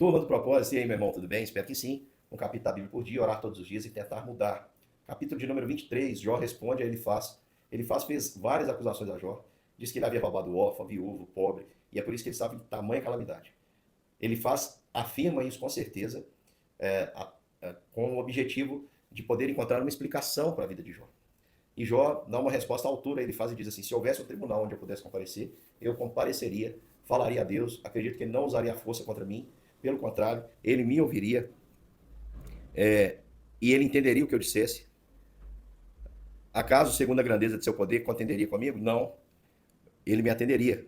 Turma do propósito, e aí, meu irmão, tudo bem? Espero que sim. Um capítulo da Bíblia por dia, orar todos os dias e tentar mudar. Capítulo de número 23, Jó responde a Elifaz. Elifaz fez várias acusações a Jó. Diz que ele havia roubado o órfão, viúvo, pobre, e é por isso que ele estava em tamanha calamidade. Elifaz afirma isso com certeza, com o objetivo de poder encontrar uma explicação para a vida de Jó. E Jó dá uma resposta à altura, ele faz e diz assim: se houvesse um tribunal onde eu pudesse comparecer, eu compareceria, falaria a Deus, acredito que ele não usaria a força contra mim, pelo contrário, ele me ouviria, e ele entenderia o que eu dissesse. Acaso, segundo a grandeza de seu poder, contenderia comigo? Não, ele me atenderia.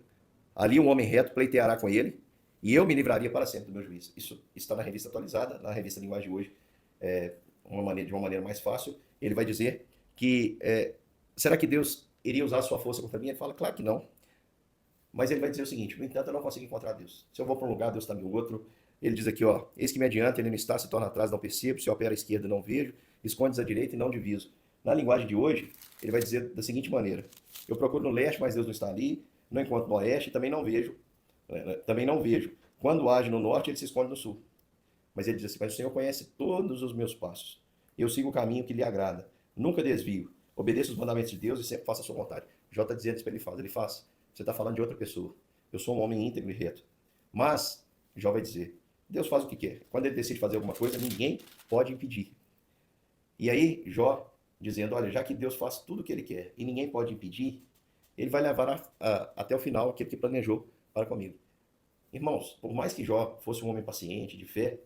Ali um homem reto pleiteará com ele, e eu me livraria para sempre do meu juízo. Isso está na revista atualizada, na revista Linguagem de hoje, de uma maneira mais fácil. Ele vai dizer que, será que Deus iria usar a sua força contra mim? Ele fala, claro que não. Mas ele vai dizer o seguinte: no entanto, eu não consigo encontrar Deus. Se eu vou para um lugar, Deus está em outro. Ele diz aqui, ó: eis que me adianta, ele não está, se torna atrás, não percebo, se opera à esquerda, não vejo, escondes à direita e não diviso. Na linguagem de hoje, ele vai dizer da seguinte maneira: eu procuro no leste, mas Deus não está ali, não encontro no oeste, também não vejo. Também não vejo. Quando age no norte, ele se esconde no sul. Mas ele diz assim: mas o Senhor conhece todos os meus passos. Eu sigo o caminho que lhe agrada. Nunca desvio. Obedeço os mandamentos de Deus e sempre faço a sua vontade. Jó está dizendo isso para ele faz. Ele faz. Você está falando de outra pessoa. Eu sou um homem íntegro e reto. Mas, Jó vai dizer, Deus faz o que quer. Quando ele decide fazer alguma coisa, ninguém pode impedir. E aí, Jó, dizendo, olha, já que Deus faz tudo o que ele quer e ninguém pode impedir, ele vai levar até o final aquilo que planejou para comigo. Irmãos, por mais que Jó fosse um homem paciente, de fé,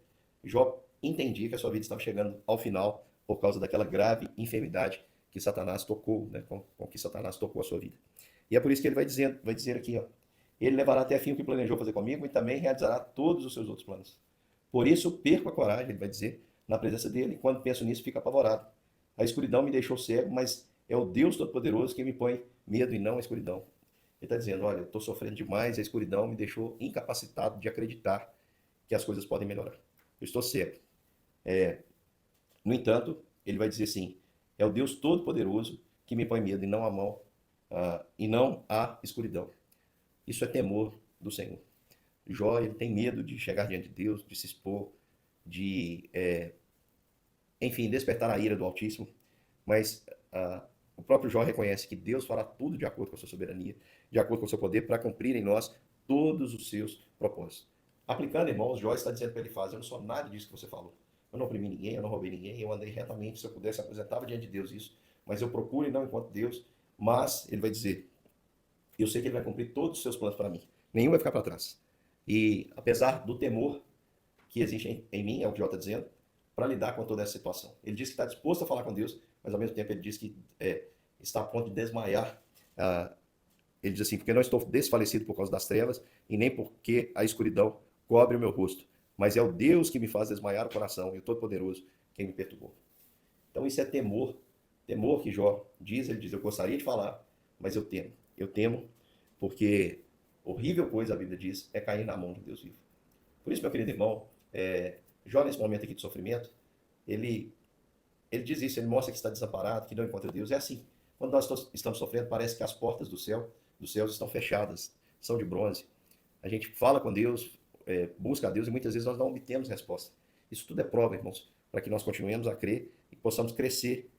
Jó entendia que a sua vida estava chegando ao final por causa daquela grave enfermidade que Satanás tocou, né, com que Satanás tocou a sua vida. E é por isso que ele vai dizer aqui, ó: ele levará até fim o que planejou fazer comigo e também realizará todos os seus outros planos. Por isso, perco a coragem, ele vai dizer, na presença dele, e quando penso nisso, fico apavorado. A escuridão me deixou cego, mas é o Deus Todo-Poderoso que me põe medo e não a escuridão. Ele está dizendo, olha, eu estou sofrendo demais, a escuridão me deixou incapacitado de acreditar que as coisas podem melhorar. Eu estou cego. No entanto, ele vai dizer assim, é o Deus Todo-Poderoso que me põe medo e não a mão, e não a escuridão. Isso é temor do Senhor. Jó, ele tem medo de chegar diante de Deus, de se expor, de, enfim, despertar a ira do Altíssimo, mas o próprio Jó reconhece que Deus fará tudo de acordo com a sua soberania, de acordo com o seu poder, para cumprir em nós todos os seus propósitos. Aplicando, irmãos, Jó está dizendo para ele faz, eu não sou nada disso que você falou. Eu não oprimi ninguém, eu não roubei ninguém, eu andei retamente, se eu pudesse apresentava diante de Deus isso, mas eu procuro e não encontro Deus, mas ele vai dizer, eu sei que ele vai cumprir todos os seus planos para mim, nenhum vai ficar para trás. E apesar do temor que existe em mim, é o que Jó está dizendo, para lidar com toda essa situação. Ele diz que está disposto a falar com Deus, mas ao mesmo tempo ele diz que está a ponto de desmaiar. Ele diz assim, porque não estou desfalecido por causa das trevas, e nem porque a escuridão cobre o meu rosto, mas é o Deus que me faz desmaiar o coração, e o Todo-Poderoso quem me perturbou. Então isso é temor, temor que Jó diz, ele diz, eu gostaria de falar, mas eu temo, porque horrível coisa, a Bíblia diz, é cair na mão de Deus vivo. Por isso, meu querido irmão, Jó, nesse momento aqui de sofrimento, ele, ele diz isso, ele mostra que está desamparado, que não encontra Deus. É assim, quando nós estamos sofrendo, parece que as portas dos céus estão fechadas, são de bronze. A gente fala com Deus, busca a Deus e muitas vezes nós não obtemos resposta. Isso tudo é prova, irmãos, para que nós continuemos a crer e possamos crescer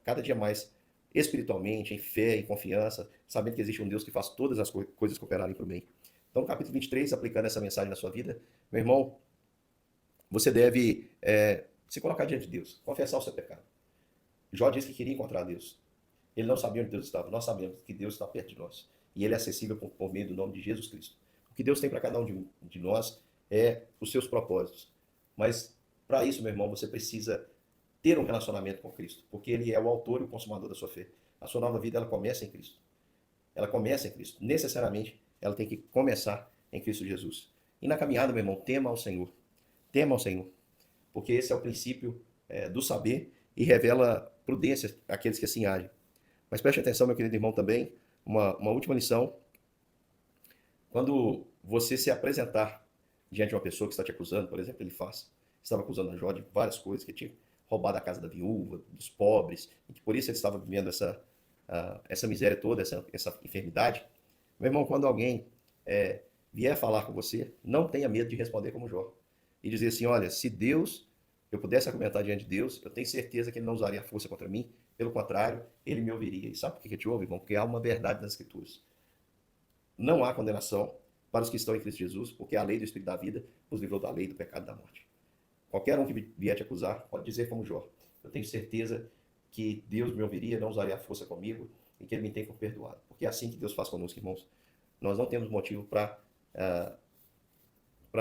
cada dia mais espiritualmente, em fé, em confiança, sabendo que existe um Deus que faz todas as coisas cooperarem para o bem. Então, no capítulo 23, aplicando essa mensagem na sua vida, meu irmão, você deve se colocar diante de Deus, confessar o seu pecado. Jó disse que queria encontrar Deus. Ele não sabia onde Deus estava. Nós sabemos que Deus está perto de nós. E ele é acessível por meio do nome de Jesus Cristo. O que Deus tem para cada um de nós é os seus propósitos. Mas, para isso, meu irmão, você precisa ter um relacionamento com Cristo. Porque ele é o autor e o consumador da sua fé. A sua nova vida, ela começa em Cristo. Ela começa em Cristo. Necessariamente, ela tem que começar em Cristo Jesus. E na caminhada, meu irmão, tema ao Senhor. Tema ao Senhor. Porque esse é o princípio do saber e revela prudência àqueles que assim agem. Mas preste atenção, meu querido irmão, também, uma última lição. Quando você se apresentar diante de uma pessoa que está te acusando, por exemplo, ele estava acusando a Jó de várias coisas, que tinha roubado a casa da viúva, dos pobres, e que por isso ele estava vivendo essa miséria toda, essa enfermidade. Meu irmão, quando alguém vier falar com você, não tenha medo de responder como Jó. e dizer assim, olha, se Deus, eu pudesse argumentar diante de Deus, eu tenho certeza que ele não usaria a força contra mim, pelo contrário, ele me ouviria. E sabe por que que te ouve, irmão? Porque há uma verdade nas Escrituras. Não há condenação para os que estão em Cristo Jesus, porque a lei do Espírito da vida os livrou da lei, do pecado e da morte. Qualquer um que vier te acusar, pode dizer como Jó. Eu tenho certeza que Deus me ouviria, não usaria a força comigo e que ele me tem por perdoado. Porque é assim que Deus faz conosco, irmãos. Nós não temos motivo para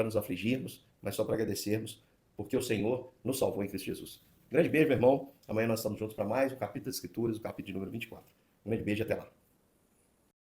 nos afligirmos, mas só para agradecermos, porque o Senhor nos salvou em Cristo Jesus. Grande beijo, meu irmão. Amanhã nós estamos juntos para mais um capítulo das Escrituras, o capítulo de número 24. Um grande beijo e até lá.